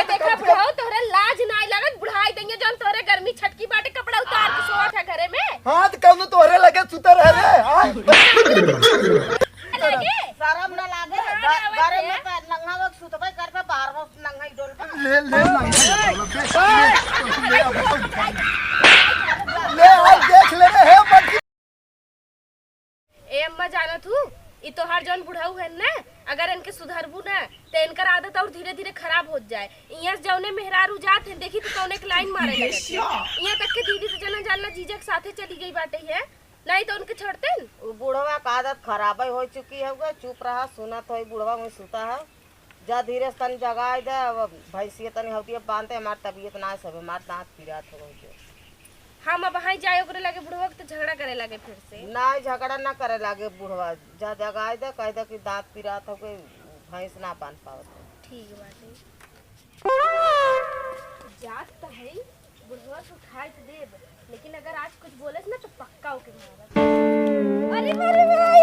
ए देखा बुढ़ाओ तोहरे लाज ना लगत बुढ़ाई देंगे जौन तोहरे गर्मी छटकी बाटे कपड़ा उतार के सोवत है घरे में। हां त कौनो तोहरे लगे सुतर है रे लगे शर्म ना लागे घरे में पे नंगा वक्त सुतबे कर पे बाहर में नंगा ही डोल पे ले आज देख ले रे है मत। ए अम्मा जानत हूँ ई तोहार जौन बुढ़ाऊ है ना अगर इनके सुधरबू ना तो इनकर आदत और धीरे धीरे खराब हो जाए। इहाँ जौने मेहरारू जात है देखी तो कौन एक लाइन मारे लगे यहाँ तक के दीदी तो जना जानला जीजा के साथे चली गई बाटे है नहीं तो उनके छोड़ते न। वो बुढ़वा का आदत खराब हो चुकी है गे चुप रहा सुनत हो बुढ़वा में सुता है जा धीरे से तन जगाए दे भैंसिया तनी होती है बांधते हमार तबीयत ना सब हमार दांत पीरात हो गए हम अब वहाँ जाए ओकरे लगे बुढ़वा के तो झगड़ा करे लगे फिर से ना झगड़ा ना करे लागे बुढ़वा जा जगाए दे कह दे कि दांत पीरात हो गए भैंस ना बांध पावत। ठीक बाटे जात तो है बुढ़वा तो उठाए तो देब लेकिन अगर आज कुछ बोले ना तो पक्का ओके मारब। अरे मेरे भाई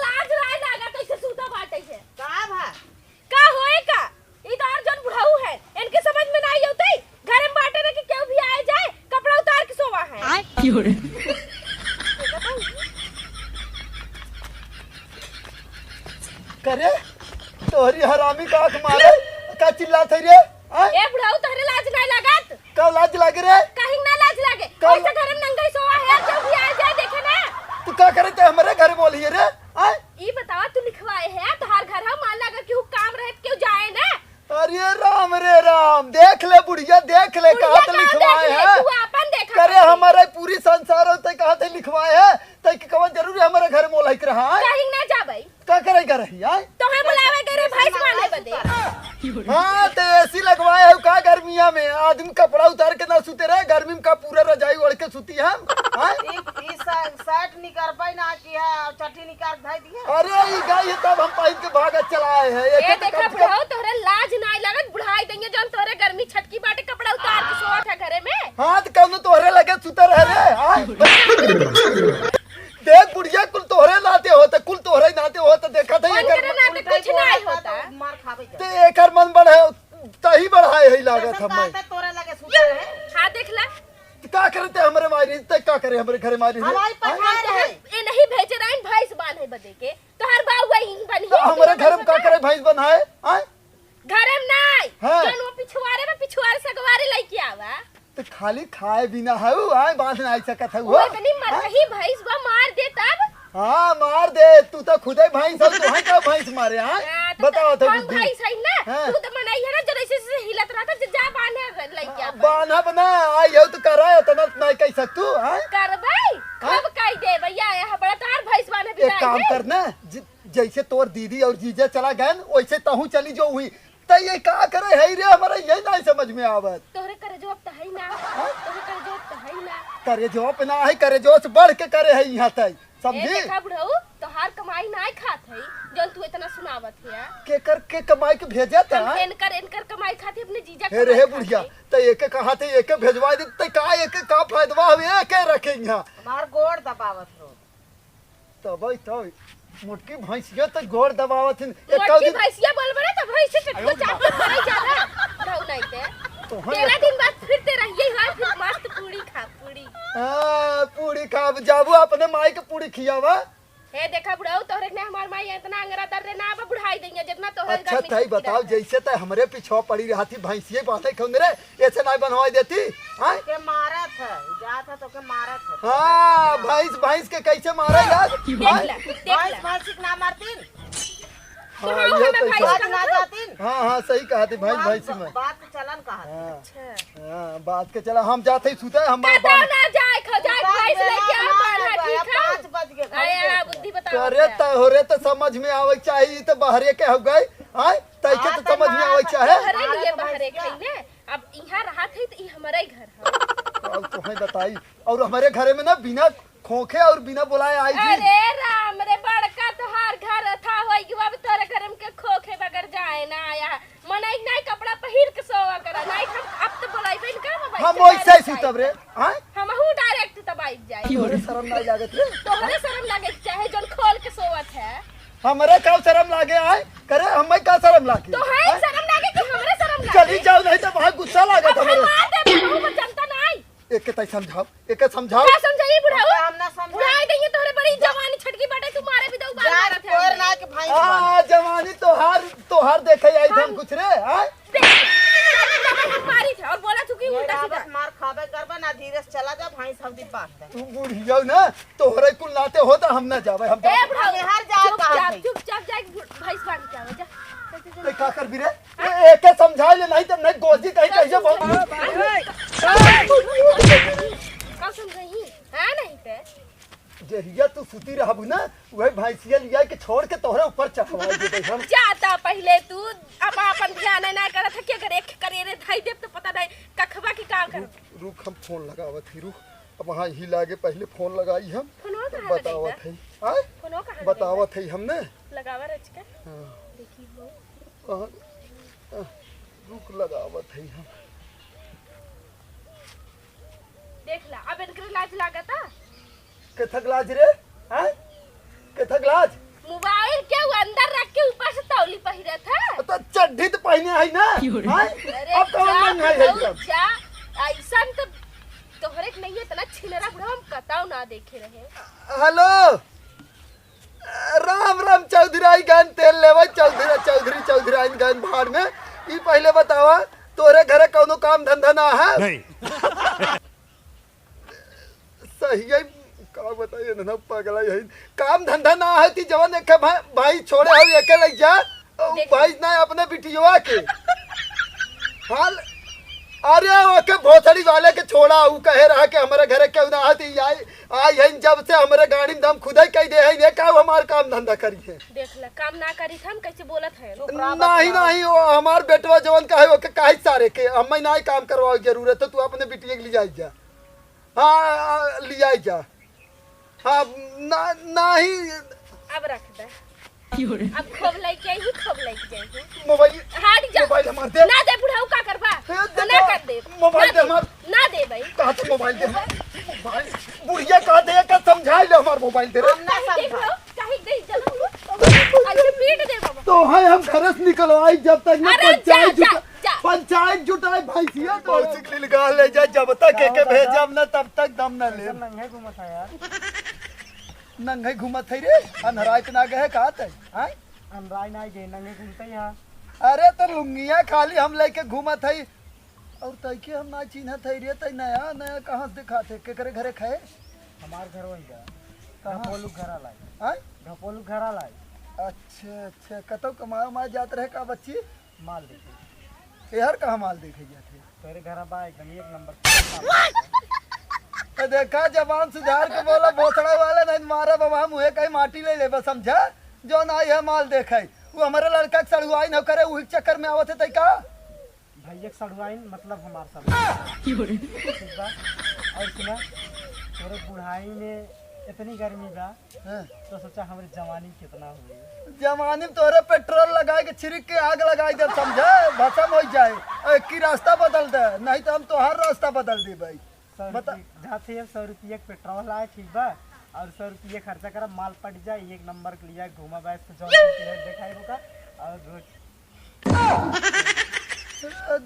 लाज लाज लागा कैसे सूता बाटे है का होए का ई तो और जन बुढ़ाऊ है इनके समझ में नहीं होते घर में बाटे ना कि क्यों भी आए जाए कपड़ा उतार के सोवा है करे तोहरी हरामी का आंख मारे का चिल्लात है रे ए बुढ़ाऊ तोहरे लाज नहीं लागत का लाज लागे रे कहीं ना लाज लागे कैसे घर में नंगा ही सोवा है क्यों भी आए जाए देखे ना तू का करे ते हमारे घर बोलिए रे ई बतावा तू लिखवाए है तोहार घर है मान लगा क्यों काम रहे क्यों जाए ना। अरे राम रे राम देख ले बुढ़िया देख ले कहा तो लिखवाए है तू अपन देखा करे हमारा पूरी संसार होते कहा थे लिखवाए है तो कि कवन जरूरी हमारे घर मोल है रहा है कहीं ना जा भाई का करे कर रही है तो हम बुलावे करे भैंस माने बदे। हां तो एसी लगवाए है का गर्मिया में आदमी कपड़ा उतार के ना सूते रहे गर्मी में का पूरा रजाई ओढ़ के सूती है हां ई शर्ट निकाल पाई ना की है चट्टी निकाल धाई दिए अरे ई गाय तब हम पाइन के भागा चलाए है ए देखा बुढ़ाओ तोहरे लाज नहीं लगत बुढ़ाई देंगे जौन तोहरे गर्मी छटकी बाटे कपड़ा उतार के सोवत है घरे में। हां तो कौनो तोहरे लगे सुतर है रे देख बुढ़िया कुल तोहरे नाते होते कुल तोहरे नाते होते देखा था एकर नाते कुछ नहीं होता मार खावे ते एकर मन बढ़े तही बढ़ाए है लागत हम तोरे लगे सुते है हां देख ले का करते हमरे मारी ते का करे हमरे घरे मारी हमारी पठार है ए नहीं भेजे रहे भैंस बांधे बदे के तोहर बाऊ वही बनी तो हमरे घर में का करे भैंस बनाए हैं घरे में नहीं हाँ। जौन वो पिछुआरे सगवारे लेके आवा तो खाली खाए बिना है आए बांध नहीं सकत है वो इतनी मरही भैंस बा मार दे तब हां मार दे तू तो खुदे भैंस है तू का भैंस मारे हां बताओ तो हम भैंस है ना हाँ। तू तो मनाई है ना जो ऐसे से हिलत रहा था जा बांधे लेके आवा बाना बना आई हो तो कराए तो नहीं कह सकतू हैं करबै कब कह दे भैया यहां बड़ा तार भैंस बांधे एक काम करना जैसे तोर दीदी और जीजा चला गए वैसे तहू चली जो हुई तो ये का करे है रे हमारा यही नहीं समझ में आवत तोहरे करे जवाब त है ना तोहरे करे जवाब त है ना करे जो ना है करे जो से बढ़ के करे है यहाँ तक समझी ए देखा बुढ़ऊ तोहार कमाई नहीं खात है जौन तू इतना सुनावत है के कर के कमाई के भेजा था हम इनकर कमाई खाती अपने जीजा हे रे बुढ़िया तो एक कहा थे एक भेजवा दे तो का एक का फायदा हवे के रखे यहाँ हमार गोड़ दबावत हो तो भाई तो मोटकी भैंसिया तो गोड़ दबावत है मोटकी भैंसिया बोलबे ना तो भैंस से टटको चाप के मरई जाला रहू नहीं ते तेरा दिन बाद फिर ते रहिए है फिर मस्त पूरी खा पूरी हां पूरी खा जाबू अपने माई के पूरी खियावा हे देखा बुढ़ाऊ तोहरे ने हमार माई इतना अंगरा दर रे ना बुढ़ाई देंगे जितना तोहरे अच्छा तई बताओ जैसे त हमरे पीछे पड़ी रहती भैंसिए बांधे खौन रे ऐसे नहीं बनवाई देती हां के मारत है जात है तो के मारत है हां भैंस के कैसे मारे यार देख ले भैंस ना मारतीन हां ये तो बात ना जातीन हां सही कहती भैंस में बात चलन कहा अच्छा हां बात के चला हम जाते ही सुते हम कदा ना जाए खजाए भैंस लेके आ पाना ठीक है 5 बज गए आया बुद्धि बताओ करे त होरे तो समझ में आवे चाहिए तो बहरे के हो गए हां तई के तो समझ में आवे चाहे घरे लिए बहरे खइने अब इहां रहा थे तो ई हमारे घर है अब तो है बताई और हमारे घरे में ना बिना खोखे और बिना बुलाए आई थी अरे राम रे बड़का तोहार घर था होई कि अब तोरे घर में के खोखे बगैर जाए ना आया मने नहीं कपड़ा पहिर के सोवा करा नहीं हम अब तो बुलाइबे न का हम वैसे ही सुतब रे हां हमहू डायरेक्ट तब आई जाए तोरे शर्म नहीं लागत रे तोहरे शर्म लागे चाहे जन खोल के सोवत है हमरे का शर्म लागे आए करे हमें का शर्म लागे तो है शर्म लागे कि हमरे शर्म लागे? चली जाओ नहीं तो बहुत गुस्सा लागत अब हमरे मार दे बहू को जनता नहीं। एक के तई समझाओ एक के समझाओ क्या समझाई बुढ़ाऊ? हम ना समझा बुढ़ाई देंगे तोरे बड़ी जवानी छटकी बाटे तू मारे भी दो बाल यार मारत कोर है। ना के भाई आ जवानी तोहार देखे आई थे हम कुछ रे हां मारी थे और बोला तू कि उल्टा सीधा। मार खाबे करबा ना धीरे से चला जा भाई सब दिन बात है तू बुढ़िया ना तोहरे कुल नाते होता हम ना जावे हम ए बुढ़ाऊ हमें हर जाए कहाँ है? चुपचाप जाके भैंस बांध के आवे जा। ए, का कर भी रे एक के समझा ले नहीं तो नहीं गोजी कहीं कैसे बोल का समझही है नहीं ते जहिया तू सुती रहबू ना वही भैंसिया लिया के छोड़ के तोहरे ऊपर चढ़वा दे हम जाता पहले तू अब अपन ध्यान ना करत है कि अगर एक करे रे धाई देव तो पता नहीं कखबा की का कर। रुक हम फोन लगावत ही रुक अब वहाँ ही लागे पहले फोन लगाई हम फोनो कहां बतावत है आय फोनो कहां बतावत है हमने लगावा रच के हाँ, देखी हो कहाँ रुक लगावत है हम देख ला अब इनकर लाज लागता। कथक लाज रे हैं कथक लाज मोबाइल के वो अंदर रख के ऊपर से तौली पहिरत है। तो चड्ढी तो पहने है ना हैं अरे अब कौन मन है जा सब जा ऐसन तो तोहरे के नहीं है इतना छिलरा बुढ़ा हम कताऊ ना देखे रहे। हेलो राम राम चौधरी गन तेल लेवा चौधरी गन भाड़ में ई पहले बतावा तोरे घरे कौनो काम धंधा ना है नहीं सही है का बताइए ना पगला यही काम धंधा ना है ती जवन एक भाई छोड़े हो एक ले जा भाई ना अपने बिटिया के हाल अरे ओके भोसड़ी वाले के छोड़ा ऊ कहे रहा कि हमारे घरे क्यों ना आती आई है जब से हमारे गाड़ी में दम खुदा ही कह दे है ये का हमार काम धंधा करी है देख ला काम ना करी हम कैसे बोलत है। नहीं वो हमार बेटवा जवन का है ओके काहे सारे के हमें ना काम करवाओ जरूरत है तू अपने बिटिया के ले जाई जा हाँ ले आई जा हाँ ना नहीं अब रख दे अब खूब लेके आई खूब लेके जाई मोबाइल हट जा मोबाइल हमार दे ना दे बुढ़ाऊ का करबा ना कर दे मोबाइल दे हमार ना दे भाई कहा से मोबाइल दे मोबाइल बुढ़िया कहा दे का समझा ले हमार मोबाइल दे रे देख लो चाहे दे चलो ऐसे पीट दे बाबा तो है हम घर से निकलवाई जब तक ना अरे पंचायत जुटाई भैंसिया तो सिकली लगा ले जा जब तक के भेजब ना तब तक दम ना ले नंगे घुमत है यार नंगे घुमत है रे अनहराइत ना गए का तय हैं अनराय नहीं गए नंगे घूमते यहाँ अरे तो लुंगिया खाली हम लेके घूमत है और तय के हम ना चिन्हत है रे तय नया नया कहां से दिखाते के करे घरे खाए हमार घर वही जा ढपोलू घर लाई हैं ढपोलू घर लाई अच्छा कतो कमाओ मार जात रहे का बच्ची माल देखे एहर कहाँ माल देखे जाते तेरे घर बा एकदम एक नंबर तो देखा जवान सुधार के बोला भोसड़ा वाला नहीं मारा बाबा मुहे कहीं माटी ले ले बस समझा जो ना है माल देखे वो हमारे लड़का के सड़ुआई न करे वही चक्कर में आवत है तय का भैया सड़ुआइन मतलब हमार सब ठीक बा और सुना तोरे बुढ़ाई में इतनी गर्मी बा हाँ। तो सोचा हमारी जवानी कितना हुई जवानी में तोरे पेट्रोल लगा के छिड़क के आग लगाई दे समझा भसम हो जाए एक ही रास्ता बदल दे नहीं तो हम तो हर रास्ता बदल दे भाई बता। जहाँ से 100 रुपये पेट्रोल आए ठीक बा और 100 रुपये खर्चा कर माल पट जाए एक नंबर के लिए घूमा बैस तो दिखाई होगा और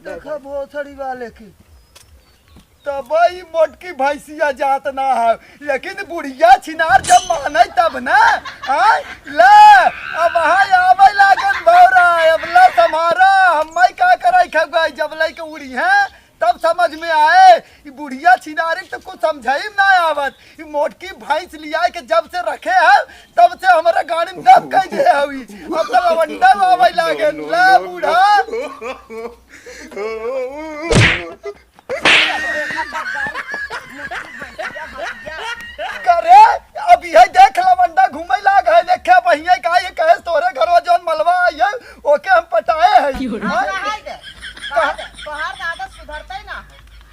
देखा भोसड़ी वाले की तब ही मोटकी भैंसिया जात ना है लेकिन बुढ़िया छिनार जब माने तब ना ले अब आवे लागन भौरा अब ला तुम्हारा हम का करे खगई जब लेके उड़ी है तब समझ में आए बुढ़िया छिनारी तो कुछ समझाई ना आवत मोटकी भैंस लिया के जब से रखे है तब से हमारा गाड़ी में दम कह दे हुई अब तो लवंडा आवे लागन ला बूढ़ा करे अब यह देख लवंडा घूमे लाग है देखे पहिए का ये कहे तोरे घरवा जोन मलवा आई ओके हम पटाए है तोहार आदत सुधरता ही ना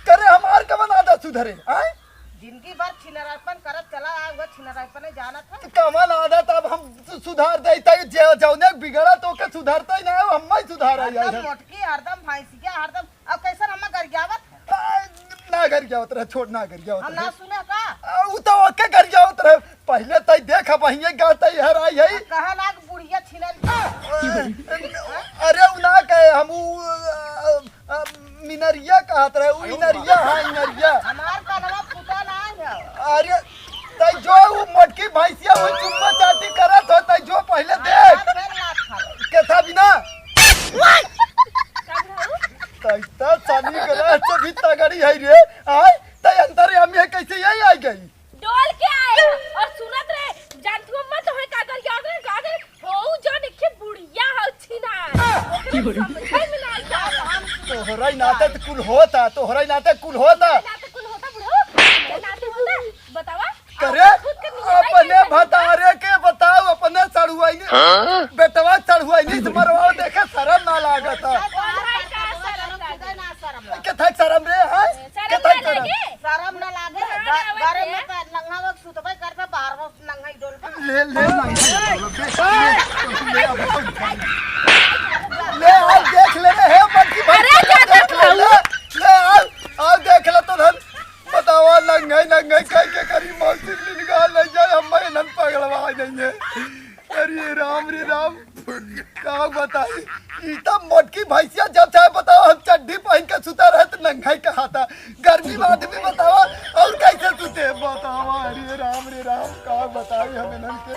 करे हमार कवन आदत सुधरे हैं जिंदगी भर छिनरापन करत चला आया हुआ छिनरापन जाना था कवन आदत अब हम सुधार देता जौने बिगड़ा तो के सुधारता ही ना हम ही सुधार हरदम मोटकी हरदम भैंसिया हरदम अब कैसन हम कर जावत ना घर जावत रहे छोड़ ना घर जावत हम ना सुने का उ तो ओके घर जावत रहे पहले तई देख पहिए गाता हर आई है कहा लाग अरे उ ना कहे हम मिनरिया कहत रहे उ मिनरिया हां मिनरिया हमार कनवा फूटा ना है अरे तै जो उ मोटकी भैंसिया वो चुम्मा चाटी करत हो तै जो पहले देख फिर लात खा के था बिना का बुढ़ाऊ तै त सानी गला से भी तगड़ी है रे आय तै अंदर हम ये कैसे यही आ गई डोल के आए और सुनत रहे जानती हो मत होए कागल हो जो देखे बुढ़िया हो छिना समझै में ना आता तोहरा नाते तो कुल होता तोहरा नाते कुल होता ना तो कुल होता बुढ़ाऊ ना तो होता बतावा करे अपने भतारे के बताओ अपने चढ़ुआई बेटवा चढ़ुआई से मरवाओ देखे शर्म ना लागता के थक शर्म रे हाय के थक शर्म शरम न लागे घरे में तो नंगा वक्त सुतबे करता बाहर में नंगा ही डोल ले ले आओ देख ले रे हे बड़की भाई देख ले ले आओ देख ले तो धन बतावा नंगे कह के करी मौसी निकाल ले जाए हमारे नन पगलवा नहीं है अरे राम का बताई ई त मोटकी भैंसिया जब चाहे बताओ हम चड्डी पहन के सुता रहे तो नंगाई कहाता गर्मी में आदमी बतावा और कैसे सुते बतावा अरे राम का बताई हमें नन के